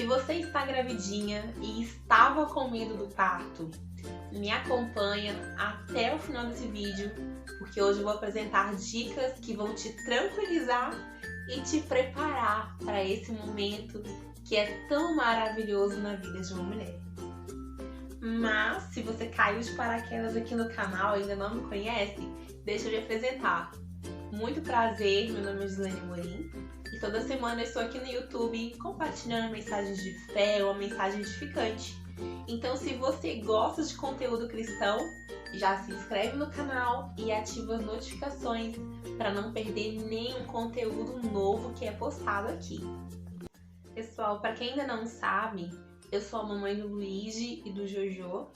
Se você está gravidinha e estava com medo do parto, me acompanha até o final desse vídeo, porque hoje eu vou apresentar dicas que vão te tranquilizar e te preparar para esse momento que é tão maravilhoso na vida de uma mulher. Mas se você caiu de paraquedas aqui no canal e ainda não me conhece, deixa eu me apresentar. Muito prazer, meu nome é Gislaine Amorim e toda semana eu estou aqui no YouTube compartilhando mensagens de fé, uma mensagem edificante. Então, se você gosta de conteúdo cristão, já se inscreve no canal e ativa as notificações para não perder nenhum conteúdo novo que é postado aqui. Pessoal, para quem ainda não sabe, eu sou a mamãe do Luigi e do Jojo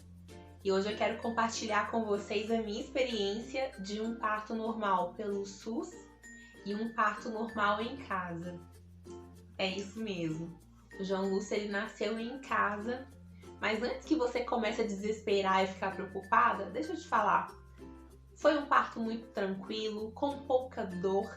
e hoje eu quero compartilhar com vocês a minha experiência de um parto normal pelo SUS e um parto normal em casa. É isso mesmo, o João Lúcio ele nasceu em casa. Mas antes que você comece a desesperar e ficar preocupada, deixa eu te falar. Foi um parto muito tranquilo, com pouca dor.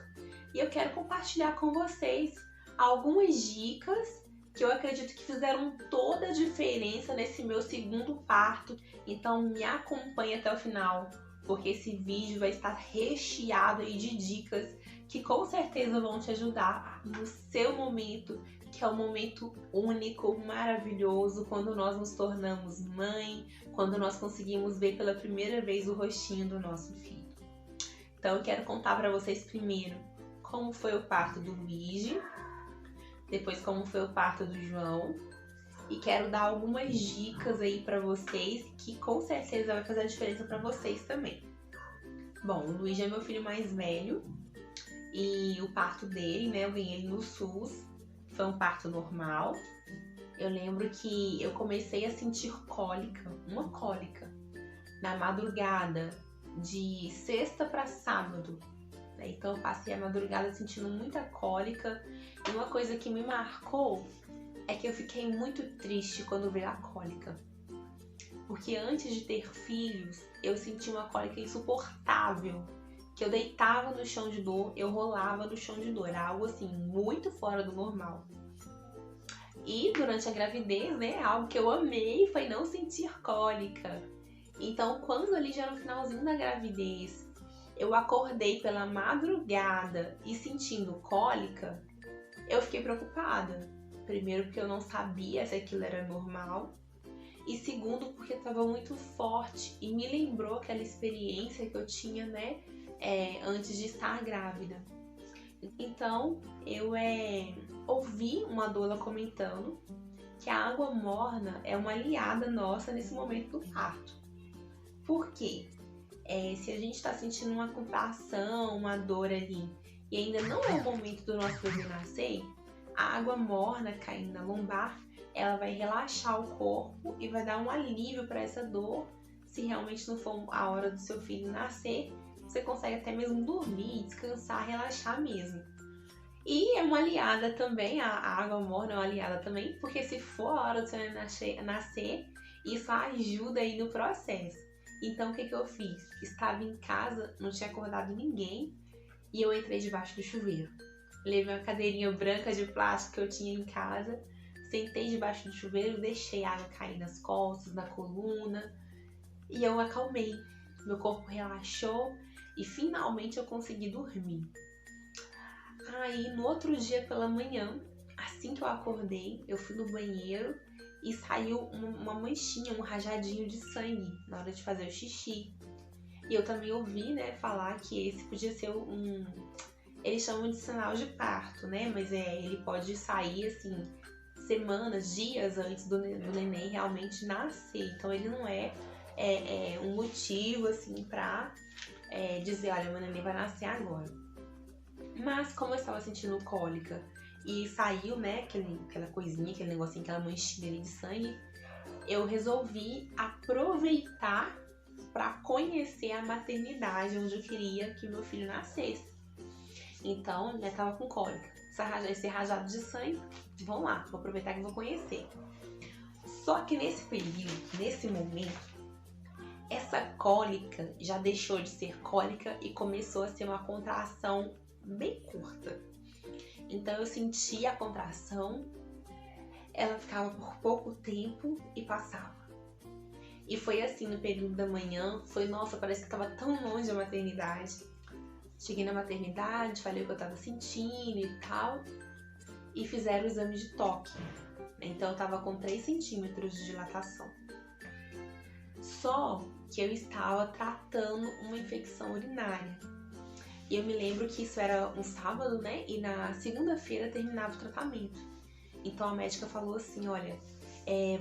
E eu quero compartilhar com vocês algumas dicas que eu acredito que fizeram toda a diferença nesse meu segundo parto. Então me acompanhe até o final, porque esse vídeo vai estar recheado aí de dicas que com certeza vão te ajudar no seu momento, que é um momento único, maravilhoso, quando nós nos tornamos mãe, quando nós conseguimos ver pela primeira vez o rostinho do nosso filho. Então eu quero contar para vocês primeiro como foi o parto do Luigi, depois como foi o parto do João, e quero dar algumas dicas aí para vocês que com certeza vai fazer a diferença para vocês também. Bom, o Luigi é meu filho mais velho e o parto dele, né, eu ganhei ele no SUS. Foi um parto normal. Eu lembro que eu comecei a sentir cólica, uma cólica, na madrugada, de sexta para sábado. Então eu passei a madrugada sentindo muita cólica. E uma coisa que me marcou é que eu fiquei muito triste quando veio a cólica. Porque antes de ter filhos, eu senti uma cólica insuportável. Que eu deitava no chão de dor, eu rolava no chão de dor. Era algo assim, muito fora do normal. E durante a gravidez, né, algo que eu amei foi não sentir cólica. Então, quando ali já no finalzinho da gravidez, eu acordei pela madrugada e sentindo cólica, eu fiquei preocupada. Primeiro porque eu não sabia se aquilo era normal. E segundo porque estava muito forte e me lembrou aquela experiência que eu tinha, né, antes de estar grávida. Então, eu ouvi uma doula comentando que a água morna é uma aliada nossa nesse momento do parto. Por quê? Se a gente está sentindo uma contração, uma dor ali, e ainda não é o momento do nosso bebê nascer, a água morna caindo na lombar, ela vai relaxar o corpo e vai dar um alívio para essa dor. Se realmente não for a hora do seu filho nascer, você consegue até mesmo dormir, descansar, relaxar mesmo. E é uma aliada também, a água morna é uma aliada também, porque se for a hora do seu nascer, isso ajuda aí no processo. Então o que eu fiz? Estava em casa, não tinha acordado ninguém e eu entrei debaixo do chuveiro. Levei uma cadeirinha branca de plástico que eu tinha em casa, sentei debaixo do chuveiro, deixei a água cair nas costas, na coluna e eu acalmei. Meu corpo relaxou e finalmente eu consegui dormir. Aí no outro dia pela manhã, assim que eu acordei, eu fui no banheiro e saiu uma manchinha, um rajadinho de sangue na hora de fazer o xixi. E eu também ouvi, né, falar que esse podia ser eles chamam de sinal de parto, né? Mas ele pode sair assim, semanas, dias antes do neném realmente nascer. Então ele não é um motivo assim pra dizer, olha, meu neném vai nascer agora. Mas como eu estava sentindo cólica e saiu, né, aquela coisinha, aquele negocinho, aquela manchinha ali de sangue, eu resolvi aproveitar para conhecer a maternidade onde eu queria que meu filho nascesse. Então, já tava com cólica. Esse rajado de sangue, vamos lá, vou aproveitar que vou conhecer. Só que nesse período, nesse momento, essa cólica já deixou de ser cólica e começou a ser uma contração bem curta. Então eu senti a contração ela ficava por pouco tempo e passava. E foi assim no período da manhã, nossa, parece que tava tão longe da maternidade. Cheguei na maternidade, falei o que eu tava sentindo e tal, e fizeram o exame de toque. Então eu tava com 3 centímetros de dilatação. Só que eu estava tratando uma infecção urinária. E eu me lembro que isso era um sábado, né? E na segunda-feira terminava o tratamento. Então a médica falou assim, olha,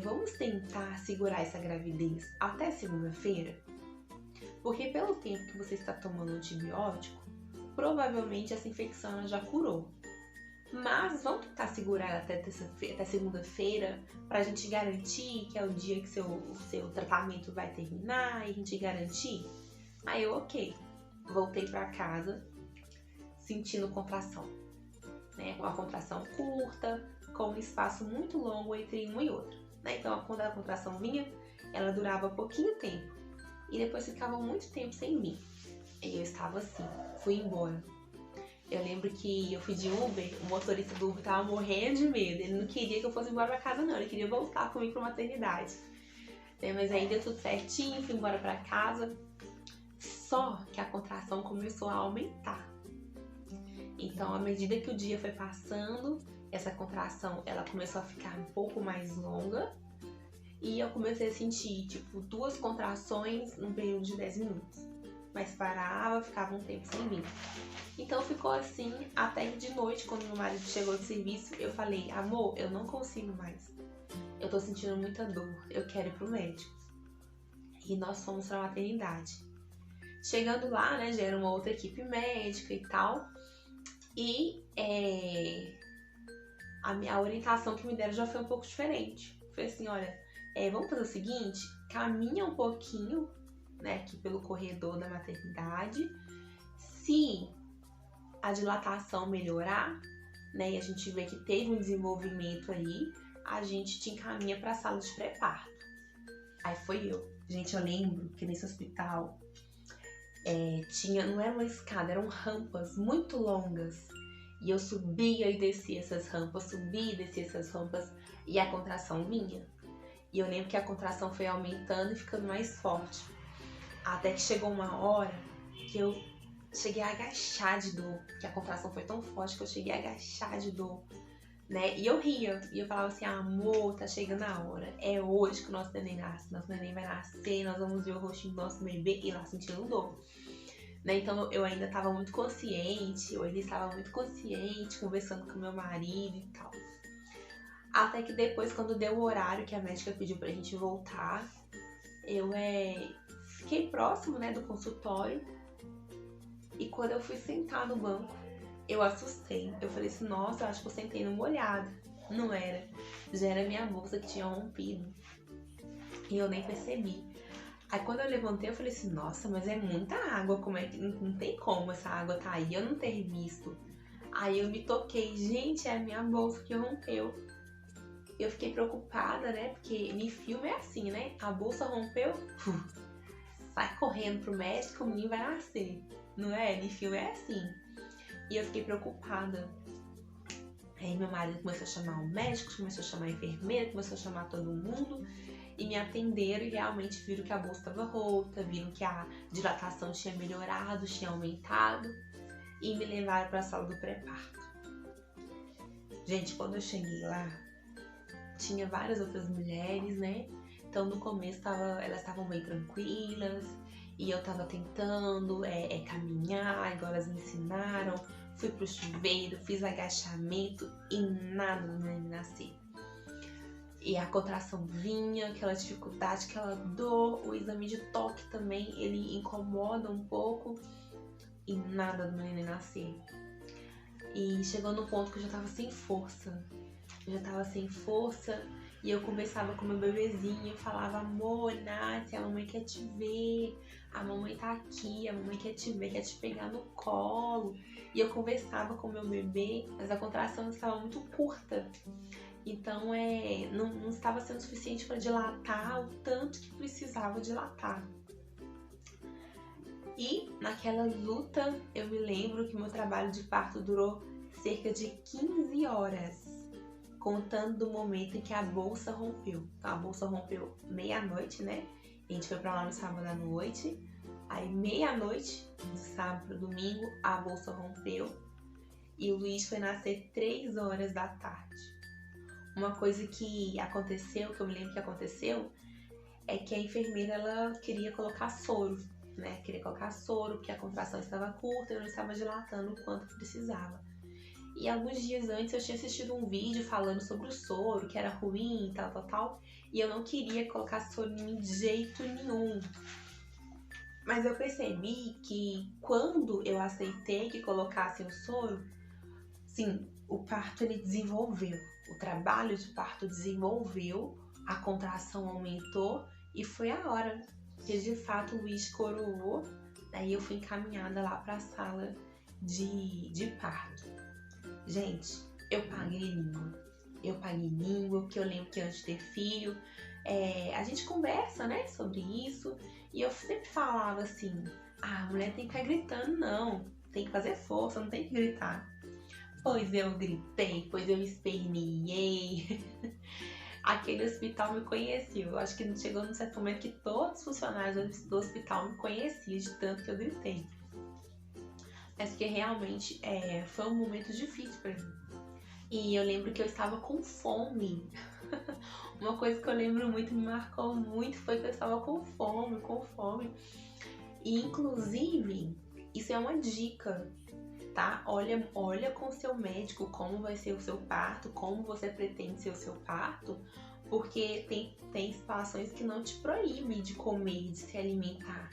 vamos tentar segurar essa gravidez até segunda-feira? Porque pelo tempo que você está tomando antibiótico, provavelmente essa infecção ela já curou. Mas vamos tentar segurar até segunda-feira pra gente garantir que é o dia que o seu tratamento vai terminar e a gente garantir? Aí eu, ok. Voltei pra casa sentindo contração, né? Uma contração curta, com um espaço muito longo entre uma e outra, né? Então quando a contração vinha, ela durava pouquinho tempo e depois ficava muito tempo sem vir. E eu estava assim, fui embora. Eu lembro que eu fui de Uber, o motorista do Uber tava morrendo de medo. Ele não queria que eu fosse embora pra casa, não. Ele queria voltar comigo pra maternidade. Mas aí deu tudo certinho, fui embora pra casa. Só que a contração começou a aumentar. Então, à medida que o dia foi passando, essa contração ela começou a ficar um pouco mais longa. E eu comecei a sentir, 2 contrações num período de 10 minutos. Mas parava, ficava um tempo sem vir. Então ficou assim até que de noite, quando meu marido chegou do serviço, eu falei, amor, eu não consigo mais. Eu tô sentindo muita dor, eu quero ir pro médico. E nós fomos pra maternidade. Chegando lá, né, já era uma outra equipe médica e tal. E a orientação que me deram já foi um pouco diferente. Foi assim, olha, vamos fazer o seguinte, caminha um pouquinho, né, aqui pelo corredor da maternidade. Se a dilatação melhorar, né, e a gente vê que teve um desenvolvimento aí, a gente te encaminha para a sala de pré-parto. Aí foi eu. Gente, eu lembro que nesse hospital não era uma escada, eram rampas muito longas. E eu subia e descia essas rampas, e a contração vinha. E eu lembro que a contração foi aumentando e ficando mais forte. Até que chegou uma hora que eu cheguei a agachar de dor, porque a contração foi tão forte que eu cheguei a agachar de dor, né? E eu ria, e eu falava assim, amor, tá chegando a hora, é hoje que o nosso neném nasce, nosso neném vai nascer, nós vamos ver o rostinho do nosso bebê e lá sentindo dor, né? Então eu ainda estava muito consciente, conversando com meu marido e tal. Até que depois, quando deu o horário que a médica pediu pra gente voltar, eu fiquei próximo, né, do consultório. E quando eu fui sentar no banco, eu assustei. Eu falei assim, nossa, eu acho que eu sentei no molhado. Não era. Já era minha bolsa que tinha rompido. E eu nem percebi. Aí quando eu levantei, eu falei assim, nossa, mas é muita água. Como é que não tem como essa água tá aí? Eu não ter visto. Aí eu me toquei. Gente, é a minha bolsa que rompeu. Eu fiquei preocupada, né? Porque em filme é assim, né? A bolsa rompeu, sai correndo pro médico, o menino vai nascer. Não é? Em filme é assim. E eu fiquei preocupada. Aí meu marido começou a chamar o médico, começou a chamar a enfermeira, começou a chamar todo mundo. E me atenderam e realmente viram que a bolsa estava rota, viram que a dilatação tinha melhorado, tinha aumentado. E me levaram para a sala do pré-parto. Gente, quando eu cheguei lá, tinha várias outras mulheres, né? Então no começo elas estavam bem tranquilas. E eu tava tentando caminhar, igual elas me ensinaram. Fui pro chuveiro, fiz agachamento e nada do neném nascer. E a contração vinha, aquela dificuldade, aquela dor. O exame de toque também, ele incomoda um pouco. E nada do neném nascer. E chegou no ponto que eu já tava sem força. E eu conversava com meu bebezinho, eu falava, amor, Nath, a mamãe quer te ver, a mamãe tá aqui, a mamãe quer te ver, quer te pegar no colo. E eu conversava com meu bebê, mas a contração estava muito curta. Então não estava sendo suficiente para dilatar o tanto que precisava dilatar. E naquela luta, eu me lembro que meu trabalho de parto durou cerca de 15 horas. contando do momento em que a bolsa rompeu. Então, a bolsa rompeu meia-noite, né? A gente foi pra lá no sábado à noite. Aí, meia-noite, de sábado pro domingo, a bolsa rompeu. E o Luiz foi nascer 3 horas da tarde. Uma coisa que aconteceu, que eu me lembro que aconteceu, é que a enfermeira, ela queria colocar soro, né? Queria colocar soro, porque a contração estava curta e não estava dilatando o quanto precisava. E alguns dias antes eu tinha assistido um vídeo falando sobre o soro, que era ruim, tal. E eu não queria colocar soro em mim de jeito nenhum. Mas eu percebi que quando eu aceitei que colocassem o soro, sim, o parto ele desenvolveu. O trabalho de parto desenvolveu, a contração aumentou e foi a hora que de fato o Luiz coroou. Daí eu fui encaminhada lá para a sala de parto. Gente, eu paguei língua, porque eu lembro que antes de ter filho, a gente conversa, né, sobre isso. E eu sempre falava assim, a mulher tem que ficar gritando, não. Tem que fazer força, não tem que gritar. Pois eu gritei, pois eu esperneei. Aquele hospital me conheceu. Eu acho que chegou num certo momento que todos os funcionários do hospital me conheciam de tanto que eu gritei. Mas que realmente foi um momento difícil pra mim. E eu lembro que eu estava com fome. Uma coisa que eu lembro muito, me marcou muito, foi que eu estava com fome. E inclusive, isso é uma dica, tá? Olha com o seu médico como vai ser o seu parto, como você pretende ser o seu parto, porque tem situações que não te proíbem de comer, de se alimentar.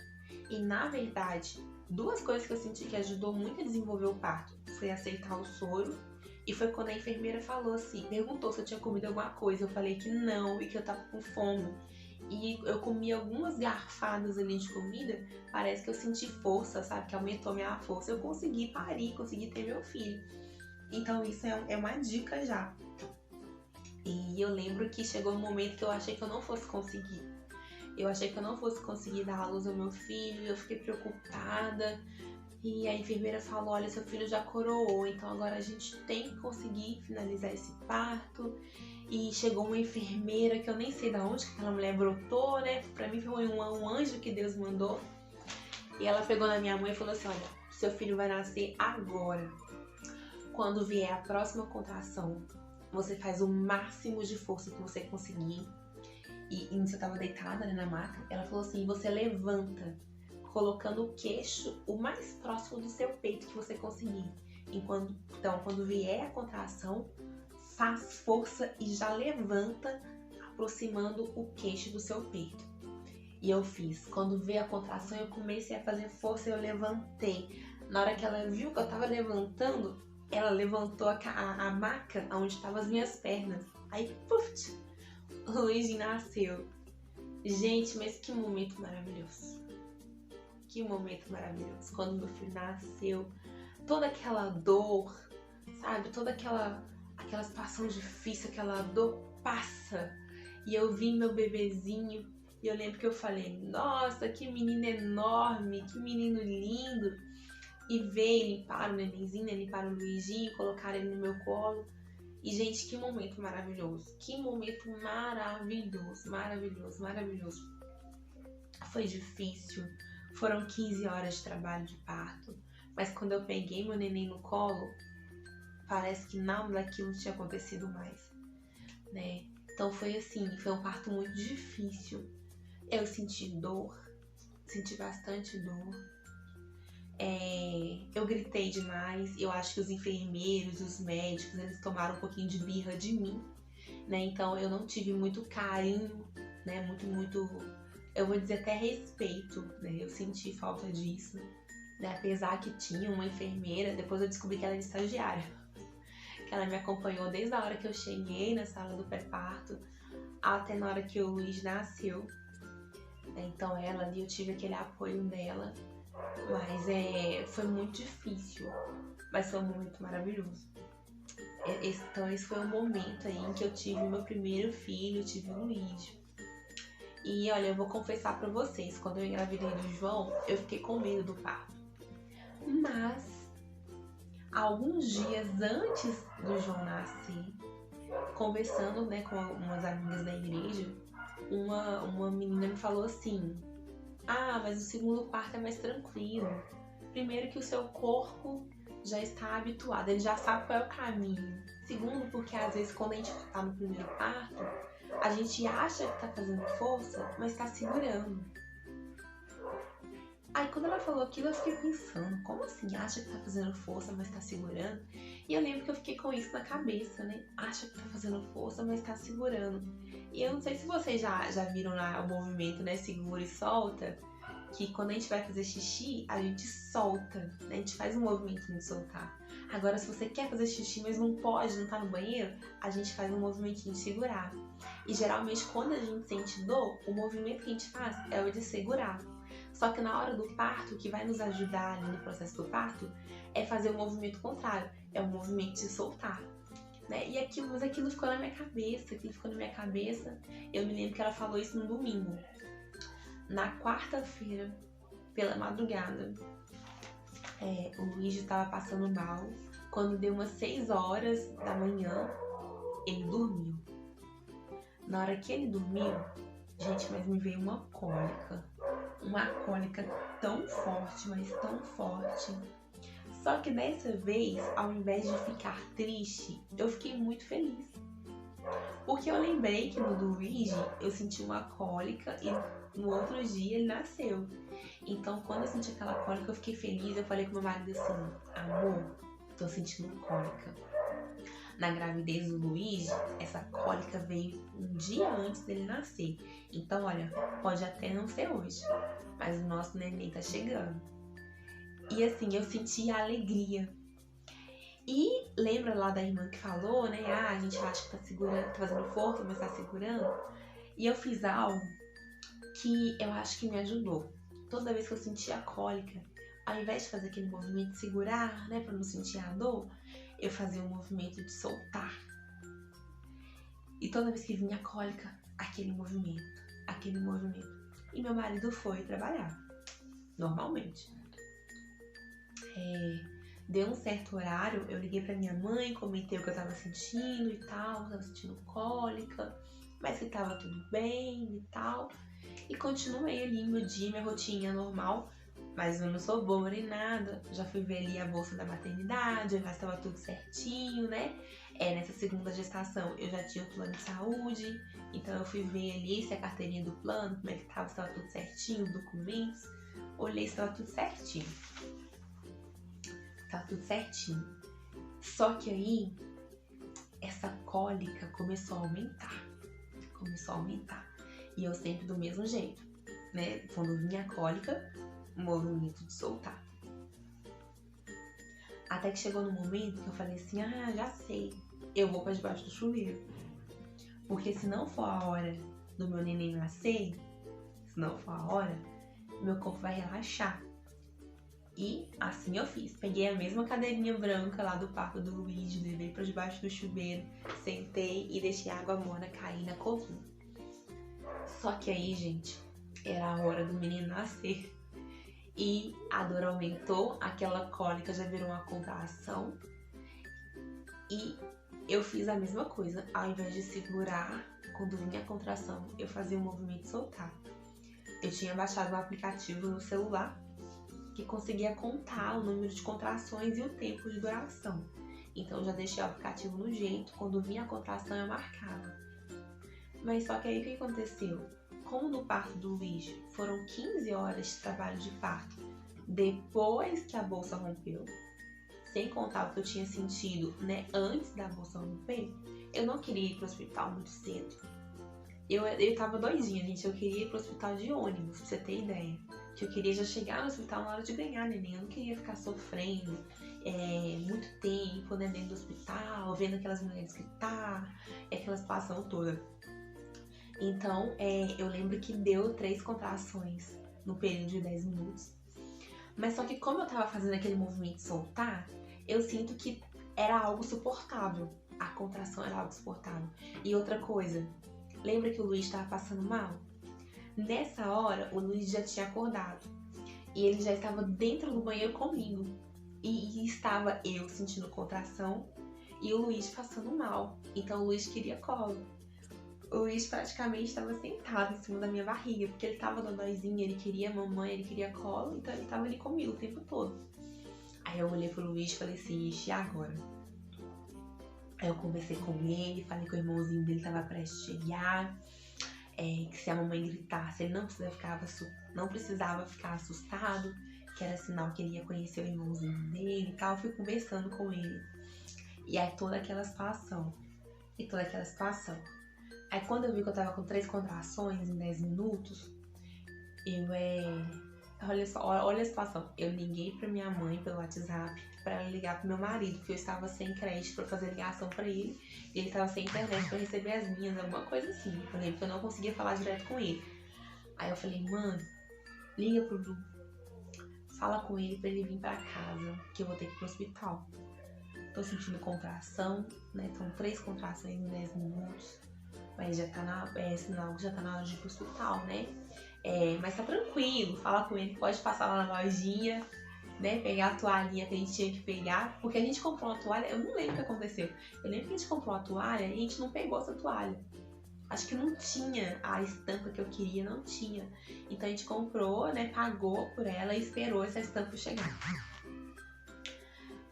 E na verdade, 2 coisas que eu senti que ajudou muito a desenvolver o parto foi aceitar o soro, e foi quando a enfermeira falou assim, perguntou se eu tinha comido alguma coisa, eu falei que não e que eu tava com fome. E eu comi algumas garfadas ali de comida, parece que eu senti força, sabe? Que aumentou minha força. Eu consegui parir, consegui ter meu filho. Então isso é uma dica já. E eu lembro que chegou um momento que eu achei que eu não fosse conseguir. Eu achei que eu não fosse conseguir dar à luz ao meu filho, eu fiquei preocupada. E a enfermeira falou, olha, seu filho já coroou, então agora a gente tem que conseguir finalizar esse parto. E chegou uma enfermeira que eu nem sei de onde que aquela mulher brotou, né? Pra mim foi um anjo que Deus mandou. E ela pegou na minha mãe e falou assim, olha, seu filho vai nascer agora. Quando vier a próxima contração, você faz o máximo de força que você conseguir. E nisso eu tava deitada, né, na maca. Ela falou assim, você levanta, colocando o queixo o mais próximo do seu peito que você conseguir. Então, quando vier a contração, faz força e já levanta, aproximando o queixo do seu peito. E eu fiz. Quando veio a contração, eu comecei a fazer força e eu levantei. Na hora que ela viu que eu tava levantando, ela levantou a maca onde estavam as minhas pernas. Aí, puf, o Luizinho nasceu. Gente, mas que momento maravilhoso. Que momento maravilhoso. Quando meu filho nasceu, toda aquela dor, sabe? Toda aquela situação difícil, aquela dor passa. E eu vi meu bebezinho e eu lembro que eu falei, nossa, que menino enorme, que menino lindo. E veio, limparam o nenenzinho, limparam o Luizinho, colocaram ele no meu colo. E, gente, que momento maravilhoso. Que momento maravilhoso, maravilhoso, maravilhoso. Foi difícil. Foram 15 horas de trabalho de parto. Mas quando eu peguei meu neném no colo, parece que nada daquilo tinha acontecido mais, né? Então foi assim, foi um parto muito difícil. Eu senti dor, senti bastante dor. Eu gritei demais. Eu acho que os enfermeiros, os médicos, eles tomaram um pouquinho de birra de mim, né? Então eu não tive muito carinho, né? Muito, eu vou dizer até respeito, né? Eu senti falta disso, né? Apesar que tinha uma enfermeira, depois eu descobri que ela era estagiária, que ela me acompanhou desde a hora que eu cheguei na sala do pré-parto até na hora que o Luiz nasceu. Então ela ali, eu tive aquele apoio dela, mas foi muito difícil, mas foi um momento maravilhoso. Então esse foi o momento aí em que eu tive meu primeiro filho, eu tive o Luiz. E olha, eu vou confessar pra vocês, quando eu engravidei do João, eu fiquei com medo do parto. Mas alguns dias antes do João nascer, conversando, né, com umas amigas da igreja, uma menina me falou assim: ah, mas o segundo parto é mais tranquilo. Primeiro que o seu corpo já está habituado, ele já sabe qual é o caminho. Segundo, porque às vezes quando a gente tá no primeiro parto, a gente acha que tá fazendo força, mas tá segurando. Aí quando ela falou aquilo, eu fiquei pensando, como assim? Acha que tá fazendo força, mas tá segurando? E eu lembro que eu fiquei com isso na cabeça, né? Acha que tá fazendo força, mas tá segurando. E eu não sei se vocês já viram lá o movimento, né? Segura e solta. Que quando a gente vai fazer xixi, a gente solta, né? A gente faz um movimento de soltar. Agora, se você quer fazer xixi, mas não pode, não tá no banheiro, a gente faz um movimentinho de segurar. E geralmente, quando a gente sente dor, o movimento que a gente faz é o de segurar. Só que na hora do parto, o que vai nos ajudar ali no processo do parto é fazer o movimento contrário, é o movimento de soltar. Né? E aquilo ficou na minha cabeça, Eu me lembro que ela falou isso no domingo. Na quarta-feira, pela madrugada, o Luiz estava passando mal. Quando deu umas 6 horas da manhã, ele dormiu. Na hora que ele dormiu, gente, mas me veio uma cólica. Uma cólica tão forte, mas tão forte. Só que dessa vez, ao invés de ficar triste, eu fiquei muito feliz. Porque eu lembrei que no do Luigi eu senti uma cólica e no outro dia ele nasceu. Então quando eu senti aquela cólica eu fiquei feliz. Eu falei com meu marido assim: amor, tô sentindo cólica. Na gravidez do Luigi, essa cólica veio um dia antes dele nascer. Então olha, pode até não ser hoje, mas o nosso neném tá chegando. E assim, eu senti a alegria. E lembra lá da irmã que falou, né? Ah, a gente acha que tá segurando, tá fazendo força, mas tá segurando. E eu fiz algo que eu acho que me ajudou. Toda vez que eu sentia a cólica, ao invés de fazer aquele movimento de segurar, né, pra não sentir a dor, eu fazia um movimento de soltar. E toda vez que vinha a cólica, aquele movimento. E meu marido foi trabalhar, normalmente. Deu um certo horário, eu liguei pra minha mãe, comentei o que eu tava sentindo e tal, tava sentindo cólica, mas que tava tudo bem e tal. E continuei ali meu dia, minha rotina normal, mas eu não sou boba nem nada. Já fui ver ali a bolsa da maternidade, já estava tudo certinho, né? Nessa segunda gestação eu já tinha o plano de saúde, então eu fui ver ali se a carteirinha do plano, como é que tava, se tava tudo certinho, os documentos. Olhei se tava tudo certinho. Tá tudo certinho. Só que aí, essa cólica começou a aumentar. E eu sempre do mesmo jeito, né? Quando vinha a cólica, o movimento de soltar. Até que chegou no momento que eu falei assim: ah, já sei, eu vou pra debaixo do chuveiro. Porque se não for a hora do meu neném nascer, meu corpo vai relaxar. E assim eu fiz. Peguei a mesma cadeirinha branca lá do parto do Luigi, levei pra debaixo do chuveiro, sentei e deixei a água morna cair na covinha. Só que aí, gente, era a hora do menino nascer. E a dor aumentou, aquela cólica já virou uma contração. E eu fiz a mesma coisa. Ao invés de segurar, quando vinha a contração, eu fazia o movimento de soltar. Eu tinha baixado um aplicativo no celular que conseguia contar o número de contrações e o tempo de duração. Então eu já deixei o aplicativo no jeito, quando vinha a contração eu marcava. Mas só que aí o que aconteceu? Como no parto do Luiz foram 15 horas de trabalho de parto depois que a bolsa rompeu, sem contar o que eu tinha sentido, né, antes da bolsa romper, eu não queria ir pro hospital muito cedo. Eu tava doidinha, gente, eu queria ir pro hospital de ônibus, pra você ter ideia. Que eu queria já chegar no hospital na hora de ganhar neném. Eu não queria ficar sofrendo muito tempo, né, dentro do hospital, vendo aquelas mulheres gritar, aquela situação toda. Então, eu lembro que deu 3 contrações no período de 10 minutos. Mas só que como eu tava fazendo aquele movimento de soltar, eu sinto que era algo suportável. A contração era algo suportável. E outra coisa, lembra que o Luiz estava passando mal? Nessa hora, o Luiz já tinha acordado. E ele já estava dentro do banheiro comigo. E estava eu sentindo contração e o Luiz passando mal. Então o Luiz queria colo. O Luiz praticamente estava sentado em cima da minha barriga, porque ele tava dodóizinho, ele queria mamãe, ele queria colo, então ele tava ali comigo o tempo todo. Aí eu olhei pro Luiz e falei assim, ixi, e agora? Aí eu conversei com ele, falei que o irmãozinho dele tava prestes a chegar, que se a mamãe gritasse, ele não precisava ficar assustado, que era sinal que ele ia conhecer o irmãozinho dele e tal. Eu fui conversando com ele. E aí toda aquela situação. Aí quando eu vi que eu tava com 3 contrações em 10 minutos, olha a situação. Eu liguei pra minha mãe pelo WhatsApp pra ela ligar pro meu marido, porque eu estava sem crédito pra fazer ligação pra ele, e ele tava sem internet pra receber as minhas, alguma coisa assim. Eu lembro que eu não conseguia falar direto com ele. Aí eu falei, mano, liga pro Du, fala com ele pra ele vir pra casa, que eu vou ter que ir pro hospital. Tô sentindo contração, né? São 3 contrações em 10 minutos. Mas já tá sinal que já tá na hora de ir pro hospital, né? Mas tá tranquilo, fala com ele, pode passar lá na lojinha, né? Pegar a toalhinha que a gente tinha que pegar. Porque a gente comprou uma toalha, eu não lembro o que aconteceu. Eu lembro que a gente comprou uma toalha e a gente não pegou essa toalha. Acho que não tinha a estampa que eu queria, não tinha. Então a gente comprou, né? Pagou por ela e esperou essa estampa chegar.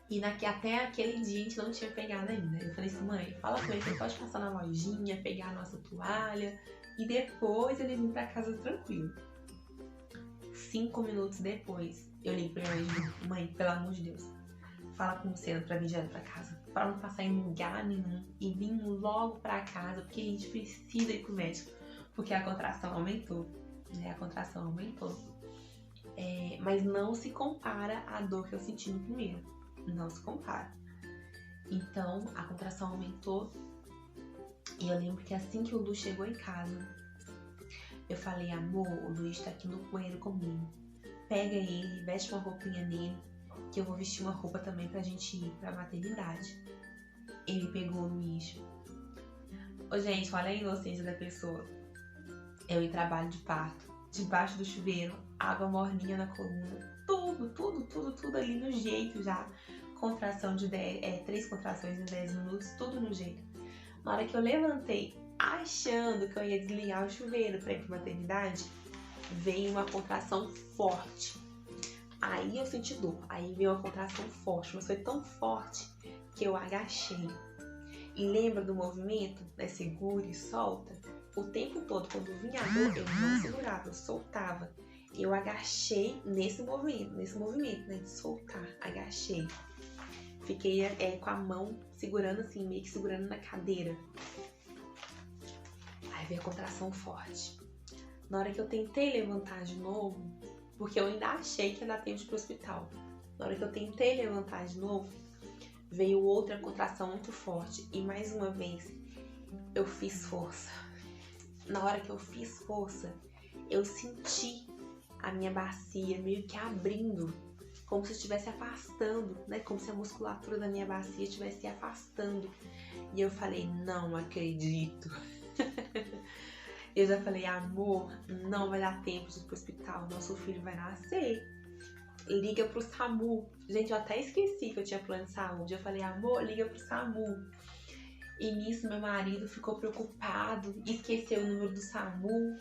E até aquele dia a gente não tinha pegado ainda. Eu falei assim, mãe, fala com ele que ele pode passar na lojinha, pegar a nossa toalha e depois ele vir pra casa tranquilo. 5 minutos depois, eu ligo pra minha mãe, mãe, pelo amor de Deus, fala com o Luciano pra vir direto pra casa, pra não passar em lugar nenhum e vir logo pra casa, porque a gente precisa ir pro médico, porque a contração aumentou, né? A contração aumentou. Mas não se compara à dor que eu senti no primeiro. Não se compara. Então, a contração aumentou. E eu lembro que assim que o Lu chegou em casa, eu falei, amor, o Luiz tá aqui no banheiro comigo. Pega ele, veste uma roupinha nele, que eu vou vestir uma roupa também pra gente ir pra maternidade. Ele pegou o Luiz. Ô, gente, olha a inocência da pessoa. Eu em trabalho de parto, debaixo do chuveiro, água morninha na coluna. Tudo ali no jeito já. Contração de 3 contrações em 10 minutos, tudo no jeito. Na hora que eu levantei, achando que eu ia desligar o chuveiro pra ir pra maternidade, veio uma contração forte. Aí eu senti dor, aí veio uma contração forte, mas foi tão forte que eu agachei. E lembra do movimento, né? Segura e solta. O tempo todo, quando vinha a dor, eu não segurava, eu soltava. Eu agachei nesse movimento, né, de soltar, agachei. Fiquei com a mão segurando assim, meio que segurando na cadeira. Aí veio a contração forte. Na hora que eu tentei levantar de novo, porque eu ainda achei que ia dar tempo de ir pro hospital. Na hora que eu tentei levantar de novo, veio outra contração muito forte. E mais uma vez, eu fiz força. Na hora que eu fiz força, eu senti a minha bacia meio que abrindo, como se estivesse afastando, né? Como se a musculatura da minha bacia estivesse se afastando. E eu falei, não acredito. Eu já falei, amor, não vai dar tempo de ir pro hospital, nosso filho vai nascer. Liga pro SAMU. Gente, eu até esqueci que eu tinha plano de saúde. Eu falei, amor, liga pro SAMU. E nisso meu marido ficou preocupado, esqueceu o número do SAMU,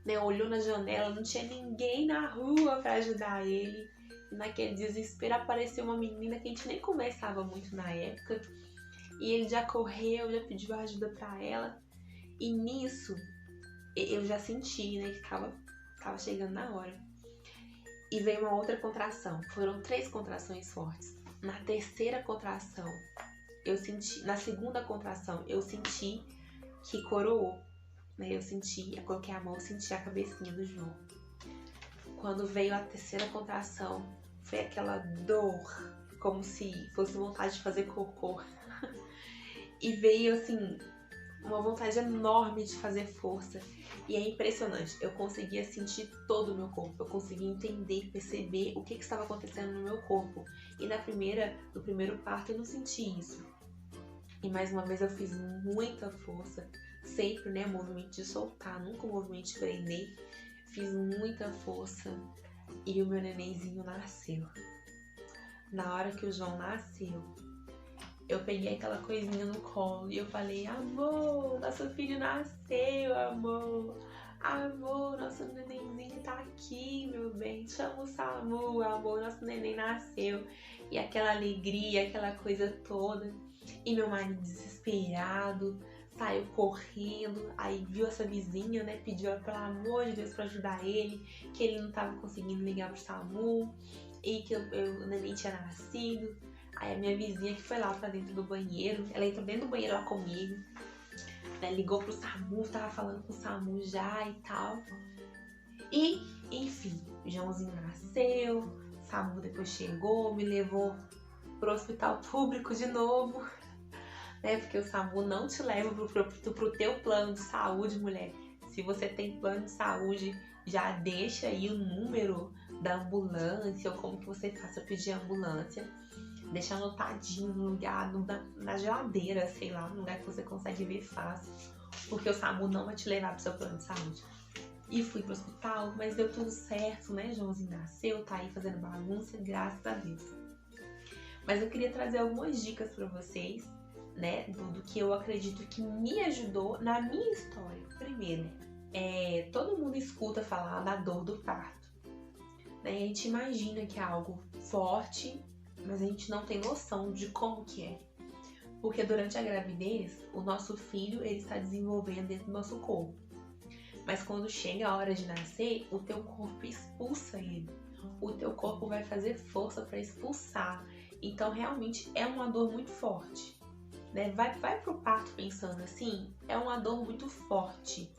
né? Olhou na janela, não tinha ninguém na rua pra ajudar ele. E naquele desespero apareceu uma menina que a gente nem conversava muito na época. E ele já correu, já pediu ajuda pra ela. E nisso, eu já senti, né, que tava chegando na hora. E veio uma outra contração. Foram 3 contrações fortes. Na terceira contração, na segunda contração, eu senti que coroou, né? Eu coloquei a mão, eu senti a cabecinha do João. Quando veio a terceira contração, foi aquela dor, como se fosse vontade de fazer cocô. E veio, assim, uma vontade enorme de fazer força. E é impressionante, eu conseguia sentir todo o meu corpo, eu conseguia entender, perceber o que estava acontecendo no meu corpo. E no primeiro parto eu não senti isso. E mais uma vez eu fiz muita força, sempre, né, movimento de soltar, nunca o movimento de prender. Fiz muita força e o meu nenenzinho nasceu. Na hora que o João nasceu, eu peguei aquela coisinha no colo e eu falei: amor, nosso filho nasceu, amor. Amor, nosso nenenzinho tá aqui, meu bem. Chama o SAMU, amor, nosso neném nasceu. E aquela alegria, aquela coisa toda. E meu marido desesperado saiu correndo, aí viu essa vizinha, né, pediu ela, pelo amor de Deus, pra ajudar ele, que ele não tava conseguindo ligar pro SAMU e que o neném tinha nascido. Aí a minha vizinha que foi lá pra dentro do banheiro, ela entrou dentro do banheiro lá comigo, né, ligou pro SAMU, tava falando com o SAMU já e tal. E, enfim, o Joãozinho nasceu, o SAMU depois chegou, me levou pro hospital público de novo, né? Porque o SAMU não te leva pro teu plano de saúde, mulher. Se você tem plano de saúde, já deixa aí o número da ambulância ou como que você faça pedir ambulância. Deixa anotadinho no lugar, na geladeira, sei lá, no lugar que você consegue ver fácil. Porque o SAMU não vai te levar pro seu plano de saúde. E fui pro hospital, mas deu tudo certo, né? Joãozinho nasceu, tá aí fazendo bagunça, graças a Deus. Mas eu queria trazer algumas dicas pra vocês, né? Do que eu acredito que me ajudou na minha história. Primeiro, todo mundo escuta falar da dor do parto, né? A gente imagina que é algo forte, mas a gente não tem noção de como que é. Porque durante a gravidez, o nosso filho ele está desenvolvendo dentro do nosso corpo. Mas quando chega a hora de nascer, o teu corpo expulsa ele. O teu corpo vai fazer força para expulsar. Então, realmente, é uma dor muito forte, né? Vai pro parto pensando assim, é uma dor muito forte.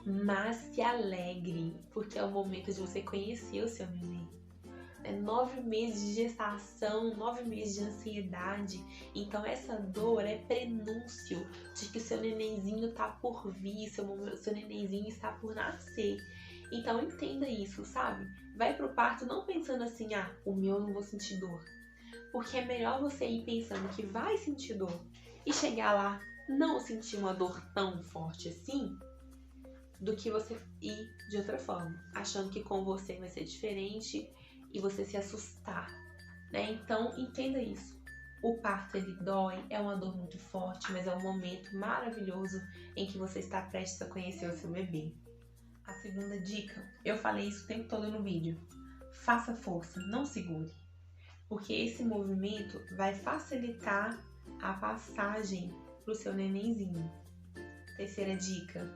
Mas se alegre, porque é o momento de você conhecer o seu neném. 9 meses de gestação, 9 meses de ansiedade. Então essa dor é prenúncio de que seu nenenzinho tá por vir, seu nenenzinho está por nascer. Então entenda isso, sabe? Vai pro parto não pensando assim, o meu eu não vou sentir dor. Porque é melhor você ir pensando que vai sentir dor e chegar lá não sentir uma dor tão forte assim, do que você ir de outra forma, achando que com você vai ser diferente e você se assustar, né? Então, entenda isso. O parto, ele dói, é uma dor muito forte, mas é um momento maravilhoso em que você está prestes a conhecer o seu bebê. A segunda dica, eu falei isso o tempo todo no vídeo. Faça força, não segure. Porque esse movimento vai facilitar a passagem para o seu nenenzinho. Terceira dica,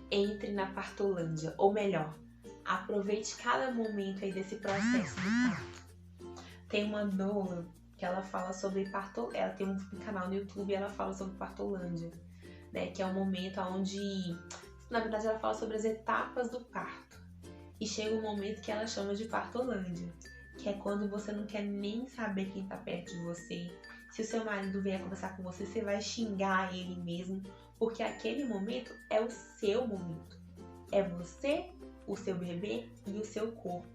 entre na partolândia, ou melhor, aproveite cada momento aí desse processo do parto. Tem uma doula que ela fala sobre ela tem um canal no YouTube e ela fala sobre partolândia, né? Que é um momento onde, na verdade, ela fala sobre as etapas do parto. E chega um momento que ela chama de partolândia, que é quando você não quer nem saber quem tá perto de você. Se o seu marido vier conversar com você, você vai xingar ele mesmo, porque aquele momento é o seu momento. É você, o seu bebê e o seu corpo.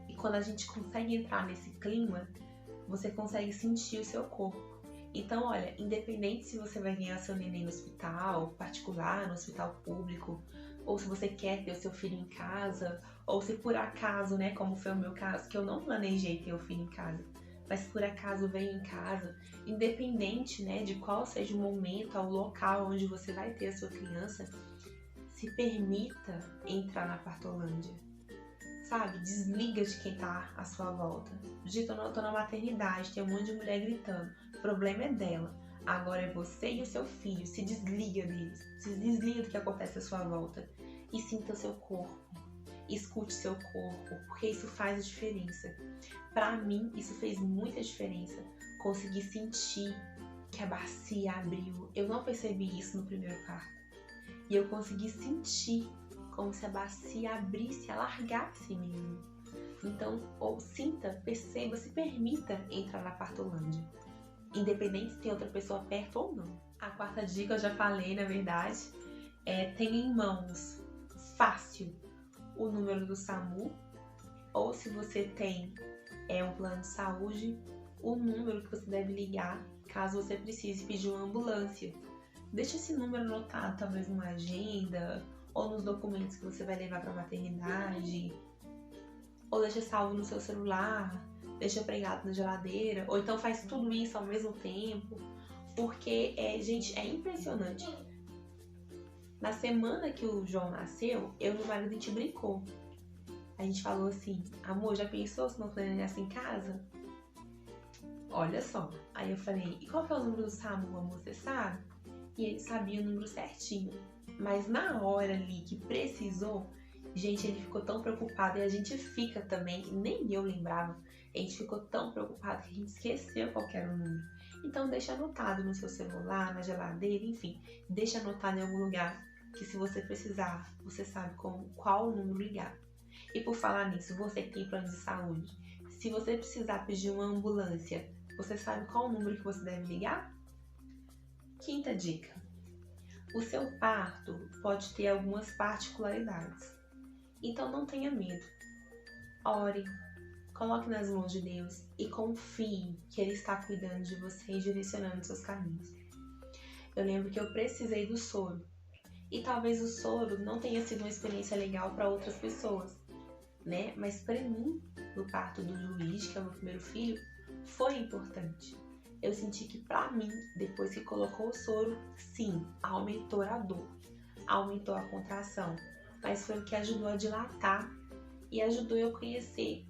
E quando a gente consegue entrar nesse clima, você consegue sentir o seu corpo. Então, olha, independente se você vai ganhar seu neném no hospital particular, no hospital público, ou se você quer ter o seu filho em casa, ou se por acaso, né, como foi o meu caso, que eu não planejei ter o filho em casa, mas por acaso veio em casa, independente, né, de qual seja o momento, o local onde você vai ter a sua criança, se permita entrar na partolândia, sabe? Desliga de quem tá à sua volta. Dito, eu tô na maternidade, tem um monte de mulher gritando. O problema é dela. Agora é você e o seu filho. Se desliga deles. Se desliga do que acontece à sua volta. E sinta seu corpo. Escute seu corpo, porque isso faz a diferença. Pra mim, isso fez muita diferença. Consegui sentir que a bacia abriu. Eu não percebi isso no primeiro parto. E eu consegui sentir como se a bacia abrisse, alargasse mesmo. Então, sinta, perceba, se permita entrar na partolândia. Independente se tem outra pessoa perto ou não. A quarta dica eu já falei, na verdade, tenha em mãos, fácil, o número do SAMU, ou se você tem um plano de saúde, o número que você deve ligar caso você precise pedir uma ambulância. Deixa esse número anotado, talvez numa agenda, ou nos documentos que você vai levar para a maternidade, ou deixa salvo no seu celular. deixa pregado na geladeira, ou então faz tudo isso ao mesmo tempo, porque, gente, é impressionante. Na semana que o João nasceu, eu e meu marido, a gente brincou. A gente falou assim, amor, já pensou se não planejasse em casa? Olha só. Aí eu falei, e qual que é o número do SAMU, amor, você sabe? E ele sabia o número certinho. Mas na hora ali que precisou, gente, ele ficou tão preocupado, e a gente fica também, nem eu lembrava, a gente ficou tão preocupado que a gente esqueceu qual que era o número. Então deixa anotado no seu celular, na geladeira, enfim, deixa anotado em algum lugar, que se você precisar, você sabe qual número ligar. E por falar nisso, você que tem plano de saúde, se você precisar pedir uma ambulância, você sabe qual o número que você deve ligar? Quinta dica. O seu parto pode ter algumas particularidades. Então não tenha medo. Ore, coloque nas mãos de Deus e confie que Ele está cuidando de você e direcionando seus caminhos. Eu lembro que eu precisei do soro. E talvez o soro não tenha sido uma experiência legal para outras pessoas, né? Mas para mim, no parto do Luiz, que é o meu primeiro filho, foi importante. Eu senti que para mim, depois que colocou o soro, sim, aumentou a dor, aumentou a contração, mas foi o que ajudou a dilatar e ajudou eu a conhecer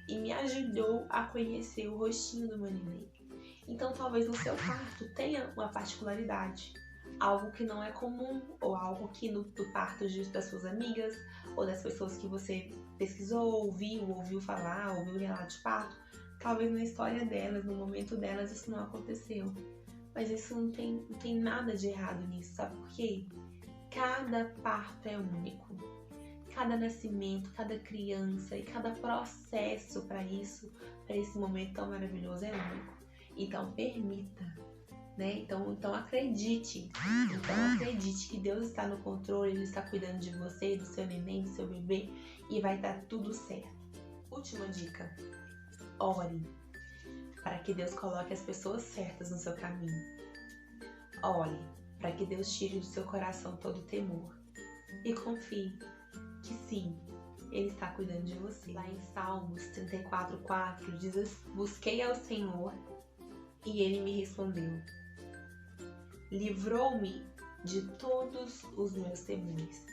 e me ajudou a conhecer o rostinho do meu neném. Então talvez o seu parto tenha uma particularidade, algo que não é comum, ou algo que no parto das suas amigas, ou das pessoas que você pesquisou, ouviu falar, ouviu relato de parto, talvez na história delas, no momento delas, isso não aconteceu. Mas isso não tem nada de errado nisso, sabe por quê? Cada parto é único. Cada nascimento, cada criança e cada processo para isso, para esse momento tão maravilhoso é único. Então permita, né? Então acredite. Então acredite que Deus está no controle, Ele está cuidando de você, do seu neném, do seu bebê, e vai dar tudo certo. Última dica. Ore para que Deus coloque as pessoas certas no seu caminho. Ore para que Deus tire do seu coração todo temor. E confie que sim, Ele está cuidando de você. Lá em Salmos 34:4 diz: busquei ao Senhor e Ele me respondeu. Livrou-me de todos os meus temores.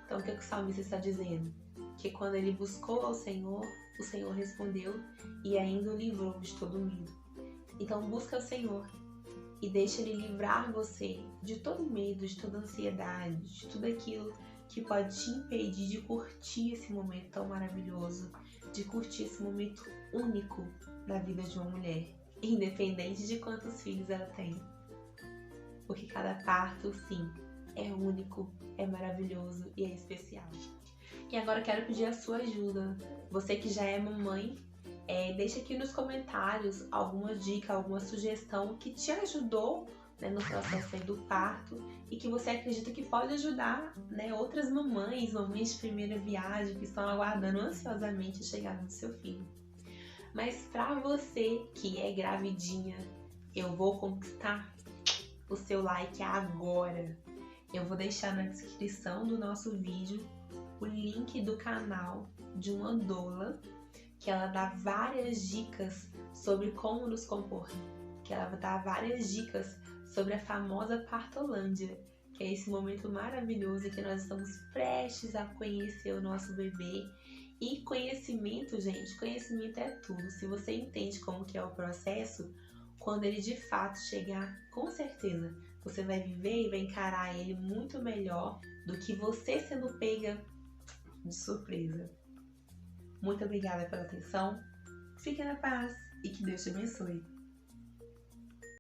Então o que o salmista está dizendo? Que quando ele buscou ao Senhor, o Senhor respondeu e ainda o livrou de todo medo. Então busca o Senhor e deixa Ele livrar você de todo medo, de toda ansiedade, de tudo aquilo que pode te impedir de curtir esse momento tão maravilhoso, de curtir esse momento único na vida de uma mulher, independente de quantos filhos ela tem. Porque cada parto, sim, é único, é maravilhoso e é especial. E agora eu quero pedir a sua ajuda. Você que já é mamãe, deixa aqui nos comentários alguma dica, alguma sugestão que te ajudou, né, no processo aí do parto e que você acredita que pode ajudar, né, outras mamães de primeira viagem que estão aguardando ansiosamente a chegada do seu filho. Mas para você que é gravidinha, eu vou conquistar o seu like agora. Eu vou deixar na descrição do nosso vídeo o link do canal de uma doula que ela dá várias dicas sobre como nos compor, que ela dá várias dicas sobre a famosa partolândia, que é esse momento maravilhoso em que nós estamos prestes a conhecer o nosso bebê. E conhecimento, gente, conhecimento é tudo. Se você entende como que é o processo, quando ele de fato chegar, com certeza você vai viver e vai encarar ele muito melhor do que você sendo pega de surpresa. Muito obrigada pela atenção, fique na paz e que Deus te abençoe.